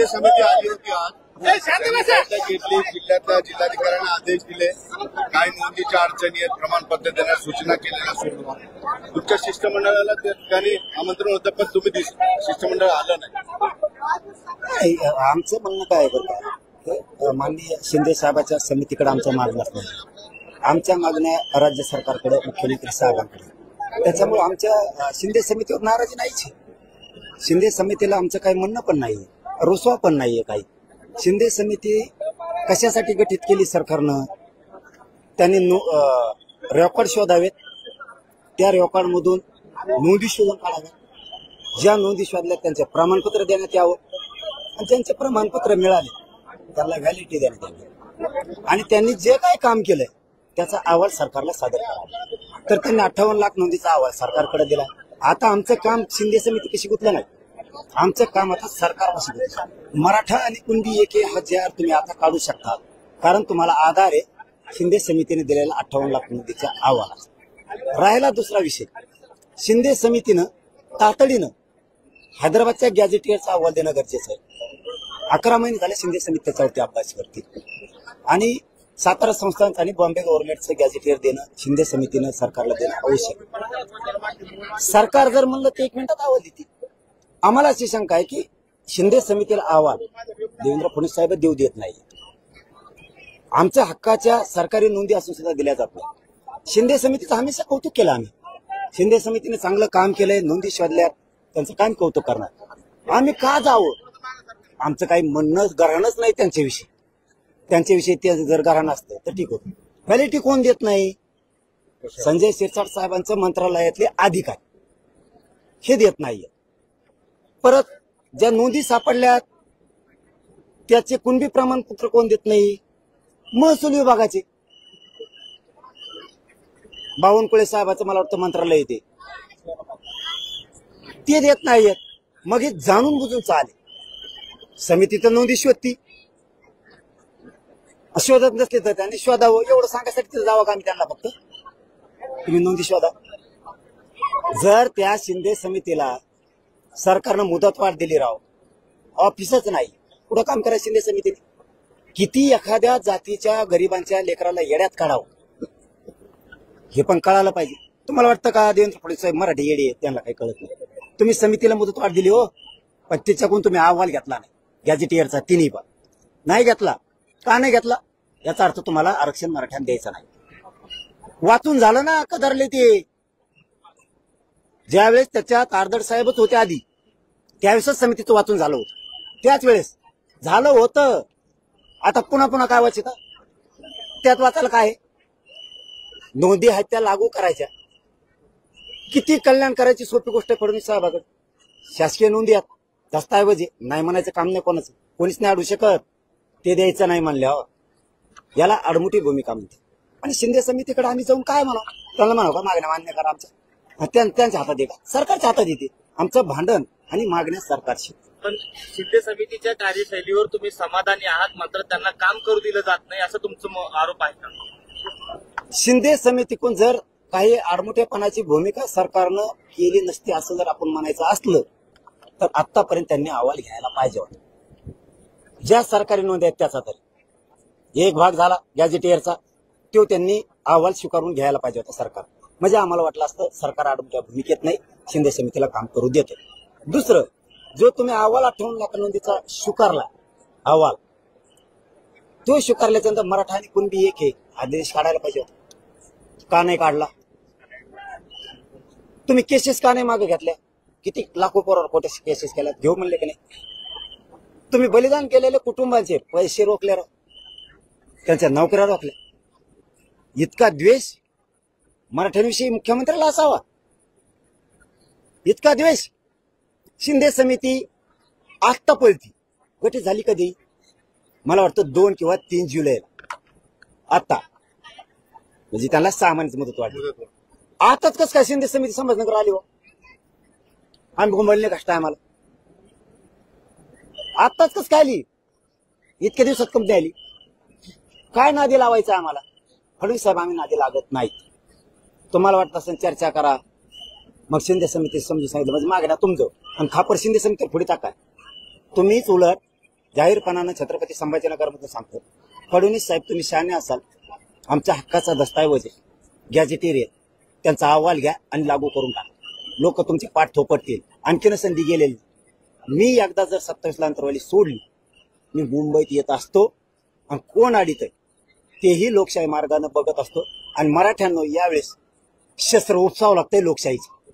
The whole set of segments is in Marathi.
शिंदे समिती आली होती आज घेतली, जिल्ह्यातल्या जिल्हाधिकाऱ्यांना आदेश दिले, काही नोंदीच्या अडचणी आहेत, प्रमाणपत्र देण्यास सूचना केलेल्या सोडून तुमच्या शिष्टमंडळाला त्या ठिकाणी आमंत्रण होतं, पण तुम्ही शिष्टमंडळ आलं नाही. आमचं म्हणणं काय बरं, माननीय शिंदे साहेबांच्या समितीकडे आमच्या मागण्या नाही, आमच्या मागण्या राज्य सरकारकडे, मुख्यमंत्री साहेबांकडे. त्याच्यामुळे आमच्या शिंदे समितीवर नाराजी नाहीच. शिंदे समितीला आमचं काही म्हणणं पण नाही, रुसवा पण नाहीये काही. शिंदे समिती कशासाठी गठीत केली सरकारनं? त्यांनी रेकॉर्ड शोधावेत, त्या रेकॉर्डमधून नोंदी शोधून काढाव्यात, ज्या नोंदी शोधल्या त्यांचे प्रमाणपत्र देण्यात यावं, आणि त्यांचे प्रमाणपत्र मिळाले त्याला व्हॅलिडिटी देण्यात यावी, आणि त्यांनी जे काही काम केलंय त्याचा अहवाल सरकारला सादर करावा. तर त्यांनी 58 लाख नोंदीचा अहवाल सरकारकडे दिला. आता आमचं काम शिंदे समिती कशी गुंतलं नाही, आमचं काम आता सरकारपाशी गुंतलं. मराठा आणि कुणबी 1,000 तुम्ही आता काढू शकता, कारण तुम्हाला आधार आहे शिंदे समितीने दिलेला 58 लाख नोंदीच्या अहवालाचा. राहिला दुसरा विषय, शिंदे समितीनं तातडीनं हैदराबादच्या गॅझेटियरचा अहवाल देणं गरजेचं आहे. 11 महिने झाले शिंदे समिती त्याच्यावरती अभ्यास करते, आणि सातारा संस्थांचं आणि बॉम्बे गव्हर्नमेंटचं गॅझेटियर देणं शिंदे समितीनं सरकारला देणं आवश्यक आहे. सरकार जर म्हणलं तर 1 मिनिटात अहवाल देते. आम्हाला अशी शंका आहे की शिंदे समितीला अहवाल देवेंद्र फडणवीस साहेब देऊ देत नाही. आमच्या हक्काच्या सरकारी नोंदी असून सुद्धा दिल्या जात नाही. शिंदे समितीचं हमेशा कौतुक केलं आम्ही. शिंदे समितीने चांगलं काम केलंय, नोंदी शोधल्यात, त्यांचं काम कौतुक करणार. आम्ही का जावं? आमचं काही म्हणणं गरहाणच नाही त्यांच्याविषयी. त्यांच्याविषयी ते जर गरहाण असतं तर ठीक होतं. व्हॅलिडिटी कोण देत नाही? संजय शिरसाट साहेबांचं मंत्रालयातले अधिकारी हे देत नाहीये. परत ज्या नोंदी सापडल्यात त्याचे कुणबी प्रमाणपत्र कोण देत नाही? महसूल विभागाचे बावनकुळे साहेबाचं मला वाटतं मंत्रालय येते, ते देत नाहीयेत. मग हे जाणून बुजून चालेल. समिती तर नोंदी शोधती, शोधत नसले तर त्यांनी शोधावं, एवढं सांगायसाठी तिथं जावं का आम्ही त्यांना? फक्त तुम्ही नोंदी शोधा. जर त्या शिंदे समितीला सरकारनं मुदतवाढ दिली, राव ऑफिसच नाही, कुठं काम करायचं शिंदे समितीने? किती एखाद्या जातीच्या गरिबांच्या लेकराला येड्यात काढावं हे पण कळायला पाहिजे. तुम्हाला वाटतं का देवेंद्र फडणवीस साहेब मराठी येडी आहेत, त्यांना काही कळत नाही? तुम्ही समितीला मुदतवाढ दिली हो, पण त्याच्याकडून तुम्ही अहवाल घेतला नाही गॅझेटियरचा, तिन्ही पण नाही घेतला. का नाही घेतला? याचा अर्थ तुम्हाला आरक्षण मराठ्यांना द्यायचं नाही. वाचून झालं ना कदरले ते. ज्यावेळेस त्याच्यात आर्दड साहेबच होते आधी, त्यावेळेसच समितीचं वाचून झालं होतं, त्याच वेळेस झालं होतं. आता पुन्हा पुन्हा काय वाचिता? त्यात वाचायला काय? नोंदी आहेत त्या लागू करायच्या. किती कल्याण करायची सोपी गोष्ट आहे फडणवीस साहेबाकडे. शासकीय नोंदी आहेत, दस्ताऐवजी नाही म्हणायचं काम नाही कोणाचं, कोणीच नाही अडू शकत. ते द्यायचं नाही म्हणल्यावर याला आडमुठी भूमिका म्हणते. आणि शिंदे समितीकडे आम्ही जाऊन काय म्हणा? त्यांना म्हणा का मागण्या मान्य करा आमच्या? त्यांच्या हातात आहे का? सरकारच्या हातात येते. आमचं भांडण आणि मागण्या सरकारशी. पण शिंदे समितीच्या कार्यशैलीवर तुम्ही समाधानी आहात, मात्र त्यांना काम करू दिलं जात नाही असं तुमचं आरोप आहे का? शिंदे समितीकडून जर काही आडमुठेपणाची भूमिका सरकारनं केली नसती असं जर आपण म्हणायचं असलं तर आतापर्यंत त्यांनी अहवाल घ्यायला पाहिजे होता. ज्या सरकारी नोंदी आहेत त्याचा तर एक भाग झाला गॅझेटियरचा, तो त्यांनी अहवाल स्वीकारून घ्यायला पाहिजे होता सरकार. म्हणजे आम्हाला वाटलं असतं सरकार आडमुठ्या भूमिकेत नाही, शिंदे समितीला काम करू देते. दुसरं, जो तुम्ही अहवाल 58 लाख नोंदीचा स्वीकारला अहवाल, तो स्वीकारल्याच्या नंतर मराठा आणि कुणबी एक आहे, आदेश काढायला पाहिजे होता. का नाही काढला? तुम्ही केसेस का नाही मागे घेतल्या? किती लाखो पोरावर खोटे केसेस केल्या, घेऊ म्हणले की नाही? तुम्ही बलिदान केलेले कुटुंबांचे पैसे रोखले, त्यांच्या नोकऱ्या रोखल्या. इतका द्वेष मराठ्यांविषयी मुख्यमंत्र्याला असावा? इतका द्वेष? शिंदे समिती आत्ता पळती, गठीत झाली कधी? मला वाटतं 2 किंवा 3 जुलैला. आता म्हणजे त्यांना 6 महिन्याची मुदत वाढली. आताच कसं काय शिंदे समिती संभाजीनगर आली हो? आम्ही घुमवले कष्ट आहे आम्हाला. आताच कसं काय आली? इतक्या दिवसात कंपनी आली. काय नादी लावायचं आम्हाला? फडणवीस साहेब आम्ही नादी लागत नाही. तुम्हाला वाटत असेल चर्चा करा, मग शिंदे समिती समजून सांगितलं म्हणजे मागण्या तुमचं आणि खापर शिंदे समिती पुढे टाका. तुम्हीच उलट जाहीरपणानं छत्रपती संभाजीनगरमधून सांगतो, फडणवीस साहेब तुम्ही शहाणे असाल, आमच्या हक्काचा दस्तऐवज आहे, गॅजेटेर आहे, त्यांचा अहवाल घ्या आणि लागू करून टाका. लोक तुमची पाठ थोपटतील. आणखीन संधी गेलेली. मी एकदा जर 27ला अंतरवाली सोडली, मी मुंबईत येत असतो आणि कोण अडीत आहे तेही लोकशाही मार्गाने बघत असतो. आणि मराठ्यांनो, यावेळेस शस्त्र उपसावं लागतंय, लोकशाहीचं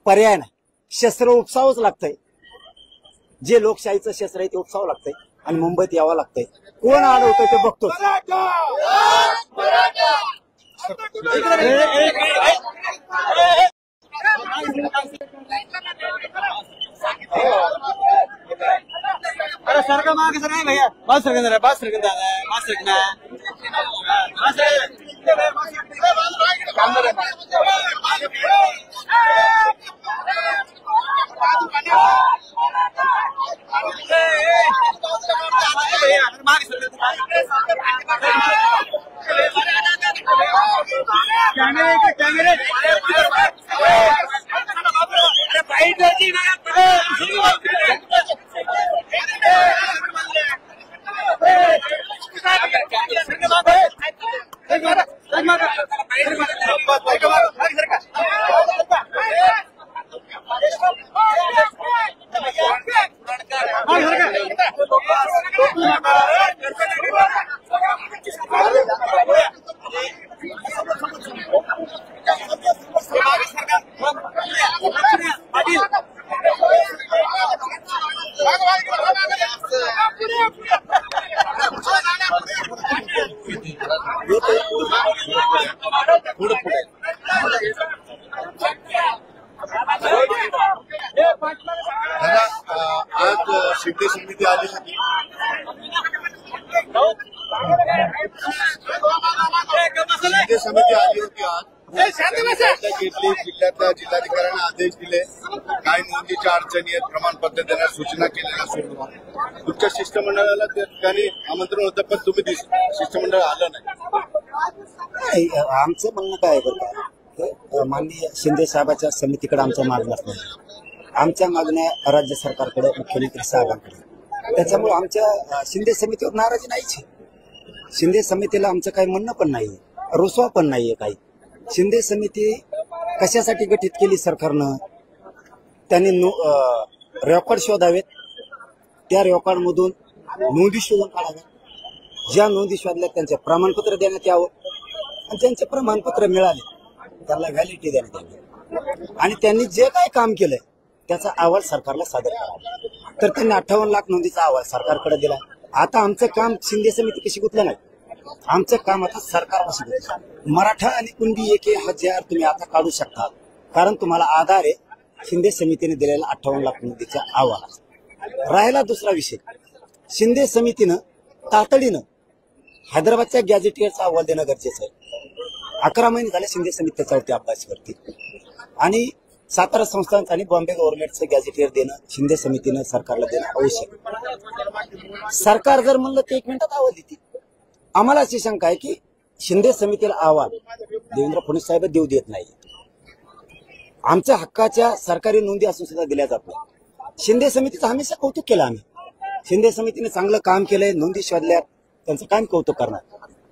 पर्याय नाही, शस्त्र उपसावंच लागतंय. जे लोकशाहीचं शस्त्र आहे ते उपसावं लागतंय आणि मुंबईत यावं लागतंय. कोण अडवतंय ते बघतो. अरे सर का मांग सर नहीं भैया बस रखना है बस रखना है बस रखना है आज शिंदे समिती आली होती. शिंदे समिती आली होती आज. घेतली, जिल्ह्यातल्या जिल्हाधिकाऱ्यांना आदेश दिले, काही नोंदीच्या अडचणी आहेत, प्रमाणपत्र देण्यास सूचना केलेल्या सोडवा. तुमच्या शिष्टमंडळाला त्या ठिकाणी आमंत्रण होतं, पण तुम्ही शिष्टमंडळ आलं नाही. आमचं म्हणणं काय आहे बरं का, माननीय शिंदे साहेबाच्या समितीकडे आमचं मागणं नाही. आमच्या मागण्या राज्य सरकारकडे, मुख्यमंत्री साहेबांकडे. त्याच्यामुळे आमच्या शिंदे समितीवर नाराजी नाहीच. शिंदे समितीला आमचं काही म्हणणं पण नाही, रुसवा पण नाहीये काही. शिंदे समिती कशासाठी गठीत केली सरकारनं, त्यांनी रेकॉर्ड शोधावेत, त्या रेकॉर्डमधून नोंदी शोधून काढाव्यात, ज्या नोंदी शोधल्या त्यांचे प्रमाणपत्र देण्यात यावं आणि ज्यांचे प्रमाणपत्र मिळाले त्यांना व्हॅलिडिटी देण्यात यावी आणि त्यांनी जे काही काम केलंय त्याचा अहवाल सरकारला सादर करावा. तर त्यांनी 58 लाख नोंदीचा अहवाल सरकारकडे दिला. आता आमचं काम शिंदे समिती कशी गुंतलं नाही, आमचं काम आता सरकारपाशी गुंतलं. मराठा आणि कुणबी 1000 तुम्ही आता काढू शकता, कारण तुम्हाला आधार आहे शिंदे समितीने दिलेला 58 लाख नोंदीचा अहवाल. राहिला दुसरा विषय, शिंदे समितीनं तातडीनं हैदराबादच्या गॅजेटियरचा अहवाल देणं गरजेचं आहे. 11 महिने झाले शिंदे समिती त्याच्यावरती अभ्यास करते आणि सातारा संस्थांचं आणि बॉम्बे गव्हर्नमेंटचं गॅजेटियर देणं शिंदे समितीनं सरकारला देणं आवश्यक. सरकार जर म्हणलं ते 1 मिनिटात अहवाल देते. आम्हाला अशी शंका आहे की शिंदे समितीला अहवाल देवेंद्र फडणवीस साहेब देऊ देत नाही. आमच्या हक्काच्या सरकारी नोंदी असून सुद्धा दिल्या जात नाही. शिंदे समितीचं हमेशा कौतुक केलं आम्ही. शिंदे समितीने चांगलं काम केलंय, नोंदी शोधल्या, त्यांचं काम कौतुक करणार.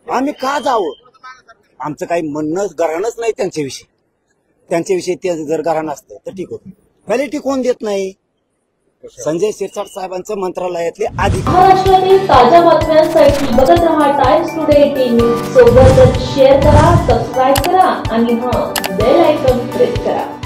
आम्ही का जावं, आमचं काही म्हणणं गरहाणच नाही त्यांच्याविषयी. त्यांच्याविषयी ते जर गरहाण असतं तर ठीक होतं. व्हॅलिडिटी कोण देत नाही, संजय शिरसाट साहेबांचं मंत्रालयातले अधिकारी. महाराष्ट्रातील ताज्या बातम्यांसाठी बघत रहा टाइम्स टुडे टीव्ही. सोबतच शेअर करा, सबस्क्राईब करा आणि बेल आयकॉन प्रेस करा.